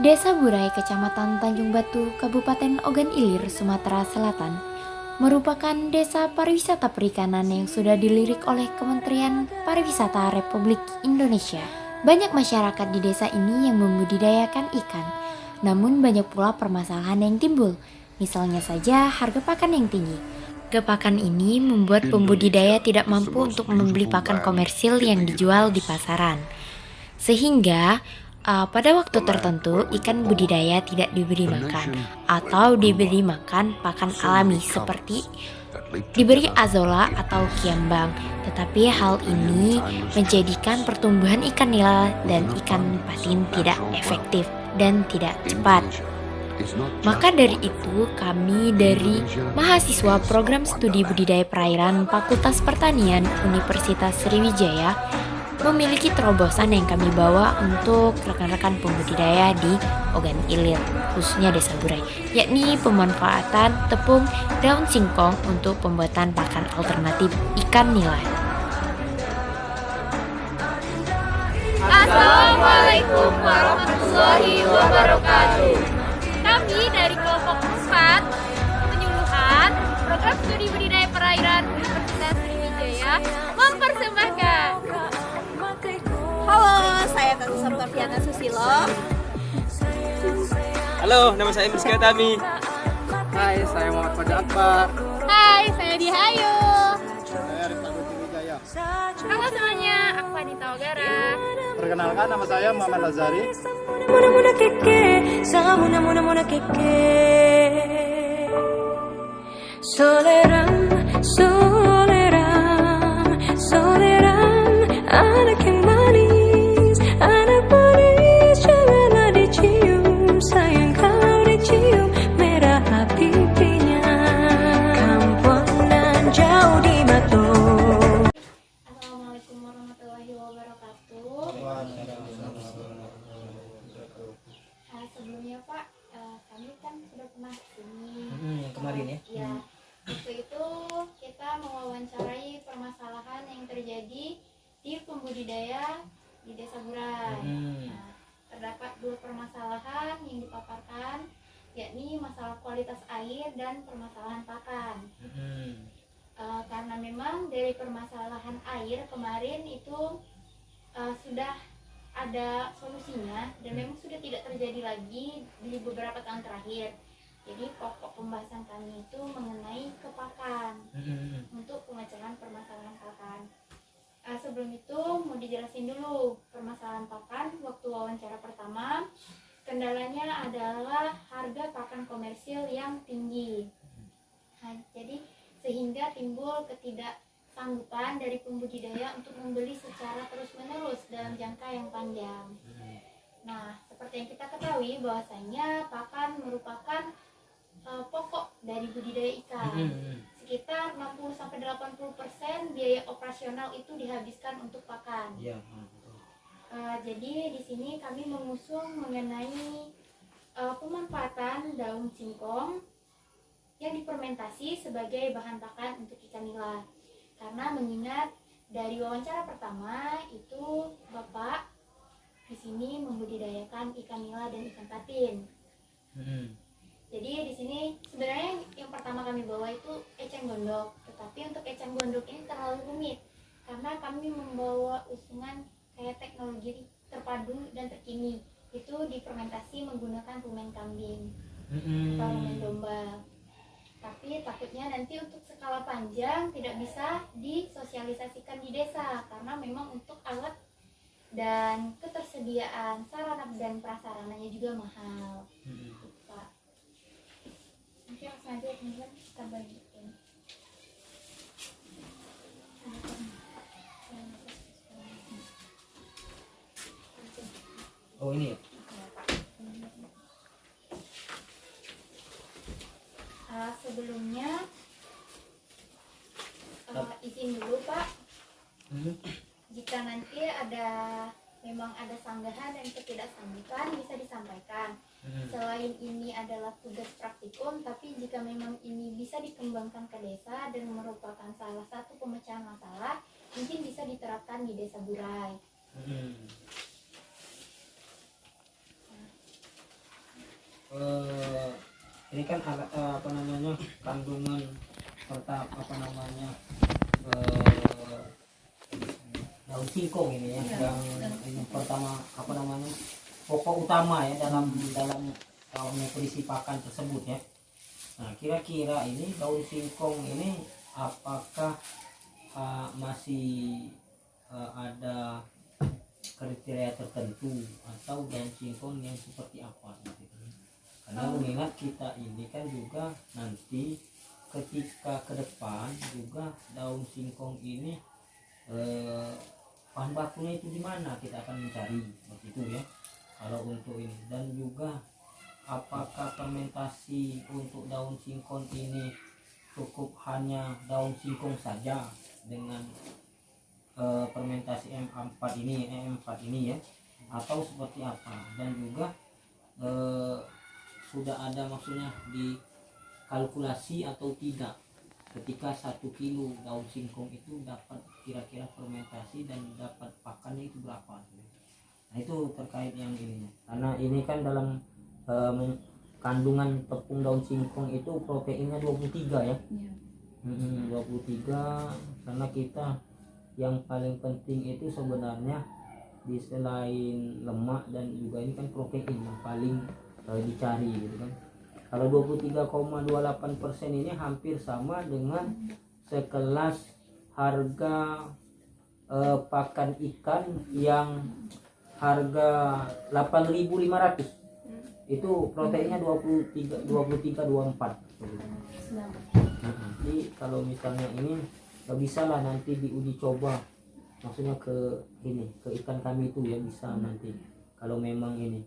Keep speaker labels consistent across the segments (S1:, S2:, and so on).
S1: Desa Burai, Kecamatan Tanjung Batu, Kabupaten Ogan Ilir, Sumatera Selatan, merupakan desa pariwisata perikanan yang sudah dilirik oleh Kementerian Pariwisata Republik Indonesia. Banyak masyarakat di desa ini yang membudidayakan ikan, namun banyak pula permasalahan yang timbul, misalnya saja harga pakan yang tinggi. Kepakan ini membuat pembudidaya tidak mampu untuk membeli pakan komersil yang dijual di pasaran. Sehingga pada waktu tertentu ikan budidaya tidak diberi makan atau diberi makan pakan alami seperti diberi azola atau kiambang. Tetapi hal ini menjadikan pertumbuhan ikan nila dan ikan patin tidak efektif dan tidak cepat. Maka dari itu, kami dari mahasiswa program studi budidaya perairan Fakultas Pertanian Universitas Sriwijaya memiliki terobosan yang kami bawa untuk rekan-rekan pembudidaya di Ogan Ilir, khususnya Desa Burai, yakni pemanfaatan tepung daun singkong untuk pembuatan pakan alternatif ikan nila.
S2: Assalamualaikum warahmatullahi wabarakatuh. Kami dari kelompok 4 penyuluhan program studi budidaya perairan Universitas Sriwijaya mempersembahkan.
S3: Halo, saya Tante Sartorviana Susilo.
S4: Halo, nama saya Miska Tami.
S5: Hai, saya Muhammad Fadil Akbar.
S2: Hai, saya Dihayu.
S5: Saya Rifka Wijaya.
S2: Halo semuanya, aku Anita Ogara.
S5: Perkenalkan, nama saya Muhammad Lazari.
S6: Muna keke, sa muna keke. Soleram, soleram, soleram, anak yang manis, janganlah dicium, sayang kalau dicium, merah pipinya, kampungan jauh di mata.
S2: Assalamualaikum warahmatullahi wabarakatuh. Sebelumnya Pak, kami kan sudah pernah kesini.
S4: Yang kemarin ya?
S2: Iya. Waktu itu kita mewawancarai permasalahan yang terjadi di pembudidaya di Desa Burai. Nah, terdapat 2 permasalahan yang dipaparkan, yakni masalah kualitas air dan permasalahan pakan. Karena memang dari permasalahan air kemarin itu sudah ada solusinya dan memang sudah tidak terjadi lagi di beberapa tahun terakhir. Jadi pokok pembahasan kami itu mengenai kepakan untuk pemecahan permasalahan pakan. Sebelum itu mau dijelasin dulu permasalahan pakan. Waktu wawancara pertama, kendalanya adalah harga pakan komersil yang tinggi. Nah, jadi sehingga timbul ketidaksanggupan dari pembudidaya untuk membeli secara terus-menerus dalam jangka yang panjang. Nah, seperti yang kita ketahui bahwasanya pakan merupakan pokok dari budidaya ikan. Sekitar 60-80% biaya operasional itu dihabiskan untuk pakan. Jadi di sini kami mengusung mengenai pemanfaatan daun singkong yang difermentasi sebagai bahan pakan untuk ikan nila. Karena mengingat dari wawancara pertama itu Bapak di sini membudidayakan ikan nila dan ikan patin. Jadi di sini sebenarnya yang pertama kami bawa itu eceng gondok, tetapi untuk eceng gondok ini terlalu rumit karena kami membawa usungan kayak teknologi terpadu dan terkini, itu difermentasi menggunakan rumen kambing atau rumen domba. Tapi takutnya nanti untuk skala panjang tidak bisa disosialisasikan di desa karena memang untuk alat dan ketersediaan sarana dan prasarananya juga mahal. Pak. Nanti langsung aja teman-teman kita bagiin.
S4: Oh ini ya?
S2: Sebelumnya izin dulu Pak, jika nanti memang ada sanggahan dan ketidaksanggupan bisa disampaikan. Selain ini adalah tugas praktikum, tapi jika memang ini bisa dikembangkan ke desa dan merupakan salah satu pemecahan masalah, mungkin bisa diterapkan di Desa Burai.
S7: ini kan apa namanya kandungan serta apa namanya daun singkong ini ya, yang pertama apa namanya pokok utama ya dalam nutrisi pakan tersebut ya. Nah kira-kira ini daun singkong ini apakah masih ada kriteria tertentu atau daun singkong yang seperti apa gitu. Karena mengingat kita ini kan juga nanti ketika ke depan juga daun singkong ini bahan bakunya itu di mana kita akan mencari begitu ya kalau untuk ini, dan juga apakah fermentasi untuk daun singkong ini cukup hanya daun singkong saja dengan fermentasi M4 ini ya, atau seperti apa, dan juga sudah ada maksudnya dikalkulasi atau tidak ketika 1 kilo daun singkong itu dapat kira-kira fermentasi dan dapat pakannya itu berapa. Nah itu terkait yang ini, karena ini kan dalam kandungan tepung daun singkong itu proteinnya 23 ya. 23, karena kita yang paling penting itu sebenarnya di selain lemak dan juga ini kan protein yang paling dicari gitu kan. Kalau 23,28% ini hampir sama dengan sekelas harga pakan ikan yang harga 8.500. Itu proteinnya 23 24. Jadi kalau misalnya ini nggak bisa lah nanti diuji coba, maksudnya ke ikan kami itu ya, bisa nanti kalau memang ini.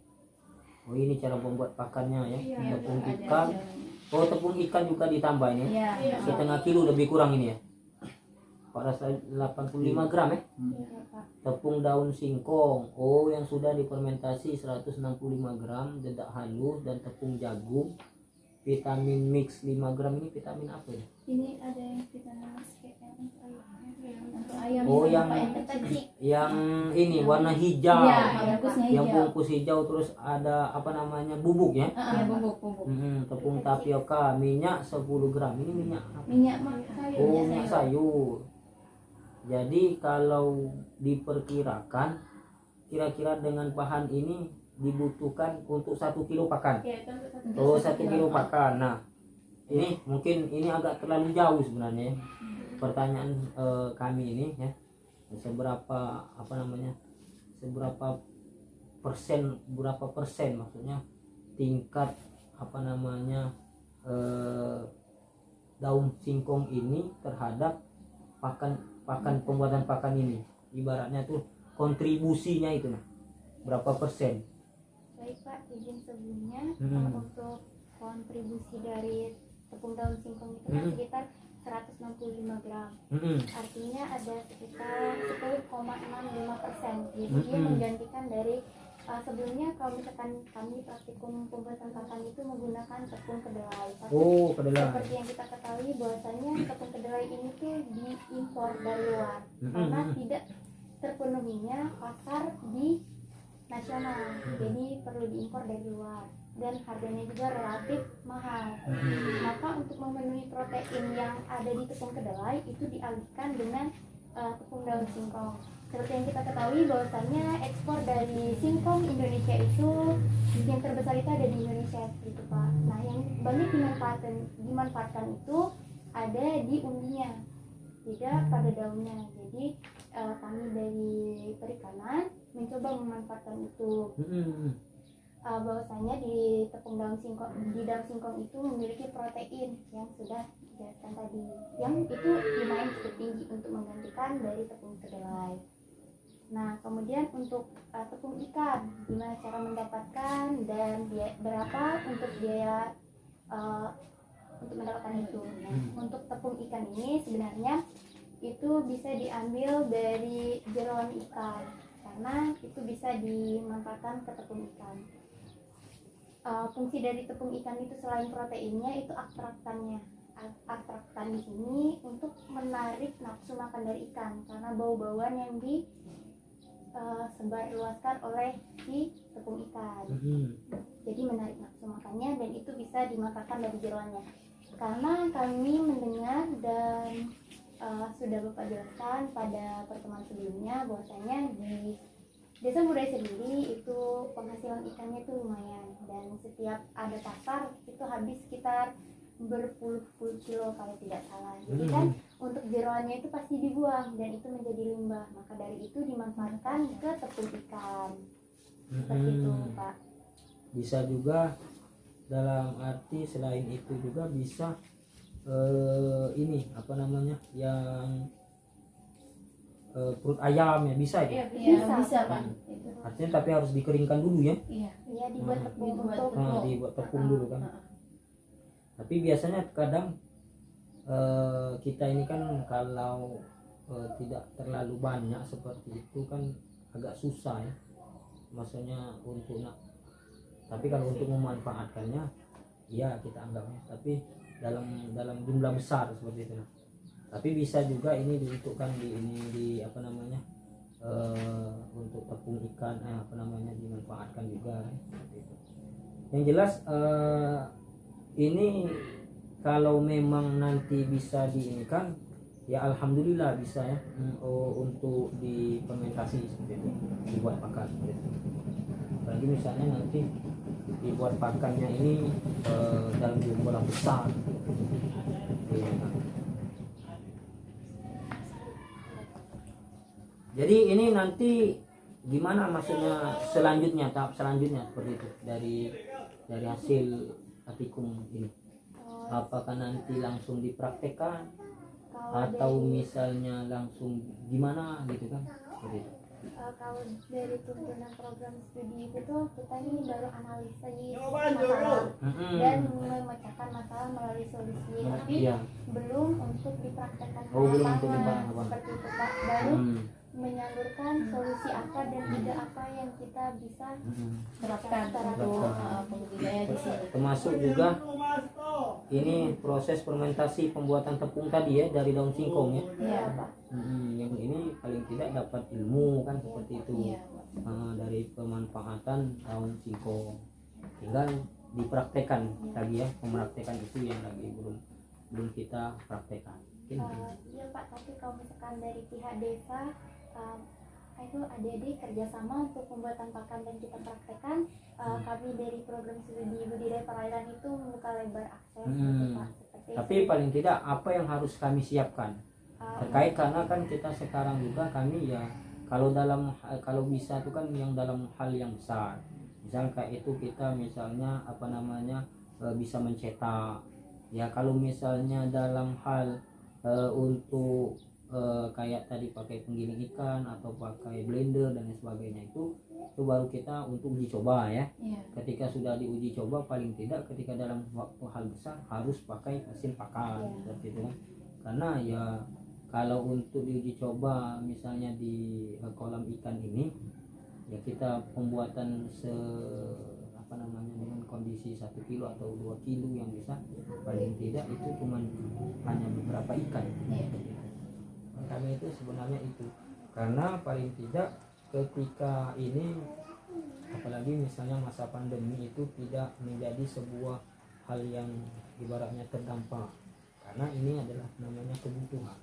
S7: Oh ini cara membuat pakannya ya, tepung ikan. Oh tepung ikan juga ditambah ini, setengah kilo lebih kurang ini ya. Pada 85 gram ya. Tepung daun singkong, oh yang sudah difermentasi 165 gram, dedak halus, dan tepung jagung, vitamin mix 5 gram. Ini vitamin apa ya?
S2: Ini ada yang vitamin untuk ayam.
S7: Oh yang ini warna hijau, yang
S2: hijau.
S7: bungkus hijau, terus ada apa namanya bubuk ya?
S2: Bubuk.
S7: Tepung tapioka, minyak 10 gram. Ini minyak apa?
S2: Minyak sayur.
S7: Oh minyak sayur. Jadi kalau diperkirakan kira-kira dengan bahan ini dibutuhkan untuk 1 kilo pakan. Oh 1 kilo pakan. Nah ini mungkin ini agak terlalu jauh sebenarnya ya. Pertanyaan kami ini ya, seberapa persen maksudnya tingkat apa namanya daun singkong ini terhadap pembuatan pakan ini, ibaratnya tuh kontribusinya itu nah berapa persen.
S2: Baik Pak, izin sebelumnya untuk kontribusi dari tepung daun singkong itu kan sekitar 165 gram. Artinya ada sekitar 10,65%. Jadi dia menggantikan dari sebelumnya kalau misalkan kami praktikum pembuatan pakan itu menggunakan tepung kedelai. Tapi
S7: Kedelai.
S2: seperti yang kita ketahui bahwasanya tepung kedelai ini tuh diimpor dari luar karena tidak terpenuhinya pasar di nasional. Jadi perlu diimpor dari luar dan harganya juga relatif mahal. Maka untuk memenuhi protein yang ada di tepung kedelai itu dialihkan dengan tepung daun singkong. Seperti yang kita ketahui bahwasannya ekspor dari singkong Indonesia itu yang terbesar itu ada di Indonesia gitu Pak. Nah yang banyak dimanfaatkan itu ada di umbinya, tidak pada daunnya. Jadi kami dari perikanan mencoba memanfaatkan itu. Bahwasanya di tepung daun singkong itu memiliki protein yang sudah dijelaskan tadi, yang itu lumayan cukup tinggi untuk menggantikan dari tepung kedelai. Nah kemudian untuk tepung ikan, gimana cara mendapatkan dan berapa untuk biaya untuk mendapatkan itu. Nah, untuk tepung ikan ini sebenarnya itu bisa diambil dari jeroan ikan karena itu bisa dimanfaatkan ke tepung ikan. Fungsi dari tepung ikan itu selain proteinnya itu aktraktannya. Aktraktan di sini untuk menarik nafsu makan dari ikan karena bau-bauan yang disebar luaskan oleh si tepung ikan. Jadi menarik nafsu makannya dan itu bisa dimakan dari jeroannya. Karena kami mendengar dan sudah Bapak jelaskan pada pertemuan sebelumnya bahwasanya di Desa Burai sendiri itu penghasilan ikannya itu lumayan, dan setiap ada pasar itu habis sekitar berpuluh-puluh kilo kalau tidak salah. Jadi kan untuk jeroannya itu pasti dibuang dan itu menjadi limbah, maka dari itu dimanfaatkan ke tepung ikan. Seperti itu Pak.
S7: Bisa juga dalam arti selain itu juga bisa ini apa namanya yang perut ayam ya bisa ya.
S2: Bisa
S3: Pak.
S7: Artinya tapi harus dikeringkan dulu ya.
S2: Iya, dibuat tepung untuk
S7: Dibuat tepung dulu kan. Tapi biasanya kadang kita ini kan kalau tidak terlalu banyak seperti itu kan agak susah ya. Maksudnya untuk tapi kalau untuk memanfaatkannya ya kita anggapnya, tapi dalam jumlah besar seperti itu. Tapi bisa juga ini diuntukkan di apa namanya untuk tepung ikan apa namanya dimanfaatkan juga seperti itu. Yang jelas ini kalau memang nanti bisa diinikan ya alhamdulillah bisa ya untuk difermentasi seperti itu, dibuat pakan seperti itu. Apalagi misalnya nanti dibuat pakannya ini dalam jumlah besar. Jadi ini nanti gimana maksudnya selanjutnya, tahap selanjutnya seperti itu dari hasil Atikum ini? Apakah nanti langsung dipraktekkan atau misalnya langsung gimana gitu kan? Seperti itu.
S2: Kalau dari tuntunan program studi itu tuh kita ini baru analisis masalah dan memecahkan masalah melalui solusi, tapi belum untuk dipraktekkan
S7: Oh, belum untuk
S2: lapangan.
S7: dipraktekkan.
S2: Seperti itu Pak, baru menyalurkan solusi apa dan ide apa yang kita bisa
S3: Terapkan untuk pembudidaya di sini.
S7: Termasuk juga ini proses fermentasi pembuatan tepung tadi ya dari daun singkong ya.
S3: Iya.
S7: Yang ini paling tidak dapat ilmu kan seperti itu.
S3: Iya.
S7: Dari pemanfaatan daun singkong, tinggal dipraktekkan lagi ya, pemeraktekan itu yang lagi belum kita praktekkan.
S2: Iya Pak, tapi kalau misalkan dari pihak desa itu adik-adik kerjasama untuk pembuatan pakan dan kita praktekkan, kami dari program studi budidaya perairan itu membuka lebar akses gitu, Pak. Seperti
S7: Tapi paling tidak apa yang harus kami siapkan terkait, karena kan kita sekarang juga kami ya kalau bisa itu kan yang dalam hal yang besar, misalnya kayak itu kita misalnya apa namanya bisa mencetak ya. Kalau misalnya dalam hal untuk kayak tadi pakai penggiling ikan atau pakai blender dan lain sebagainya, itu baru kita untuk uji coba ya. Ketika sudah diuji coba, paling tidak ketika dalam waktu hal besar harus pakai mesin pakan seperti itu kan. Karena ya kalau untuk diuji coba misalnya di kolam ikan ini ya kita pembuatan apa namanya dengan kondisi 1 kilo atau 2 kilo yang bisa, paling tidak itu cuma hanya beberapa ikan. Kami itu sebenarnya itu karena paling tidak ketika ini apalagi misalnya masa pandemi itu tidak menjadi sebuah hal yang ibaratnya terdampak, karena ini adalah namanya kebutuhan.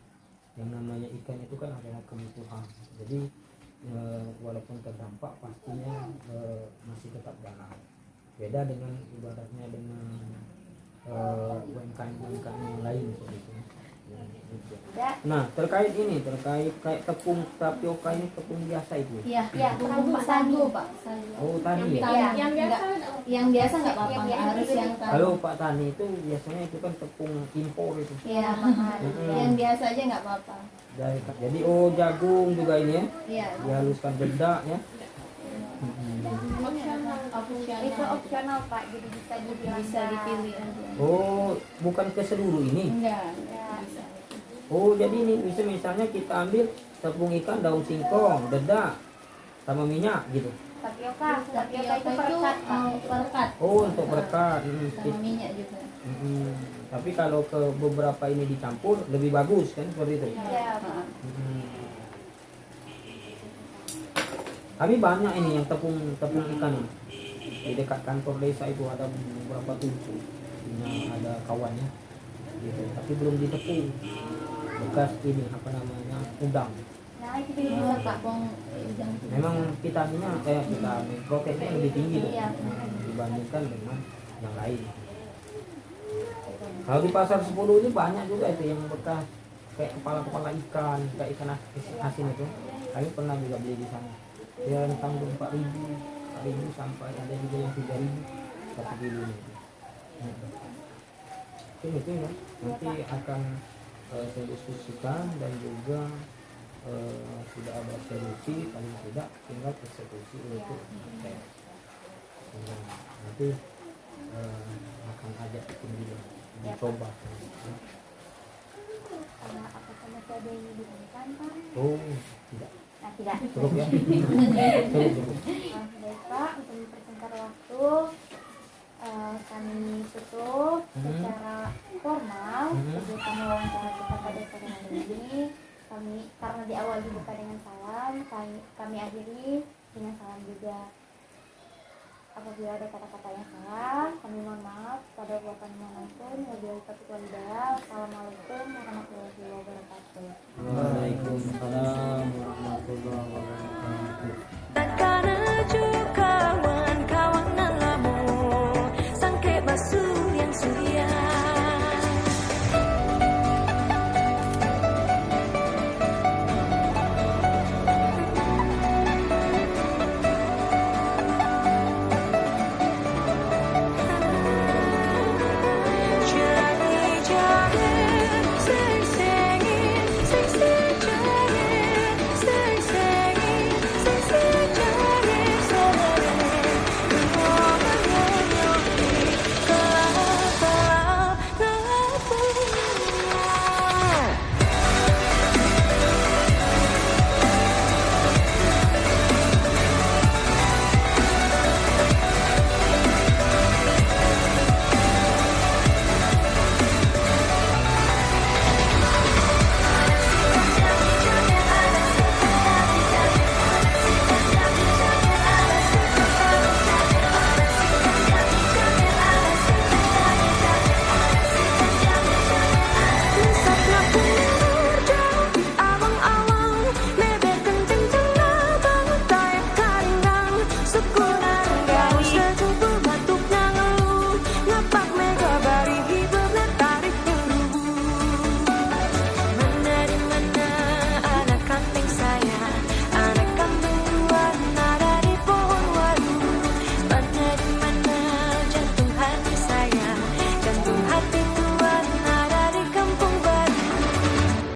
S7: Yang namanya ikan itu kan adalah kebutuhan, jadi walaupun terdampak pastinya masih tetap jalan. Beda dengan ibaratnya dengan UMKM yang lain seperti itu. Nah terkait kayak tepung tapioka ini, tepung biasa itu.
S2: Iya,
S3: Bumbu sagu Pak.
S7: Oh tani ya.
S3: Yang biasa nggak apa-apa, nggak harus yang tadi.
S7: Kalau Pak Tani itu biasanya itu kan tepung impor itu.
S3: Iya. Yang biasa aja nggak apa-apa.
S7: Jadi jagung juga ini ya.
S3: Iya.
S7: Dihaluskan dedak ya.
S2: itu opsional Pak, jadi bisa
S3: dipilih aja.
S7: Oh bukan ke seluruh ini.
S3: Enggak.
S7: Oh jadi ini misalnya kita ambil tepung ikan, daun singkong, dedak sama minyak gitu.
S2: Tapioka itu perekat Pak.
S3: Perekat.
S7: Oh untuk perekat.
S3: Sama minyak juga.
S7: Tapi kalau ke beberapa ini dicampur lebih bagus kan seperti itu.
S2: Iya Pak.
S7: Kami banyak ini yang tepung ikan ini. Di dekat kantor desa itu ada beberapa tujuh, ada kawannya, gitu. Tapi belum ditepung. Bekas ini apa namanya udang.
S3: Nah, itu juga bisa Kak Bang udang.
S7: Memang vitamin proteinnya lebih tinggi tuh,
S3: Iya.
S7: dibandingkan dengan yang lain. Kalau di pasar 10 ini banyak juga itu yang bekas kayak kepala ikan, kayak ikan asin itu. Kami pernah juga beli di sana. Dia rentang 4.000 sampai ada juga yang 3.000 1 kilo ini. Itu ya. Nanti akan saya diskusikan dan juga sudah ada solusi, paling tidak tinggal eksekusi untuk tes. Nanti akan ajak tim juga dicoba.
S2: Karena apakah masih ada yang dibutuhkan Pak?
S7: Oh tidak,
S2: Nah tidak.
S7: cukup ya. Cukup.
S2: Baik Pak, untuk mempersingkat waktu kami tutup secara formal kegiatan wawancara kita pada sore hari ini. Kami karena di awal dibuka dengan salam, kami akhiri dengan salam juga. Apabila ada kata-kata yang salah, kami mohon maaf pada bapak dimanapun. Wabillahi taufiq wal hidayah. Assalamualaikum warahmatullahi wabarakatuh.
S7: Waalaikumsalam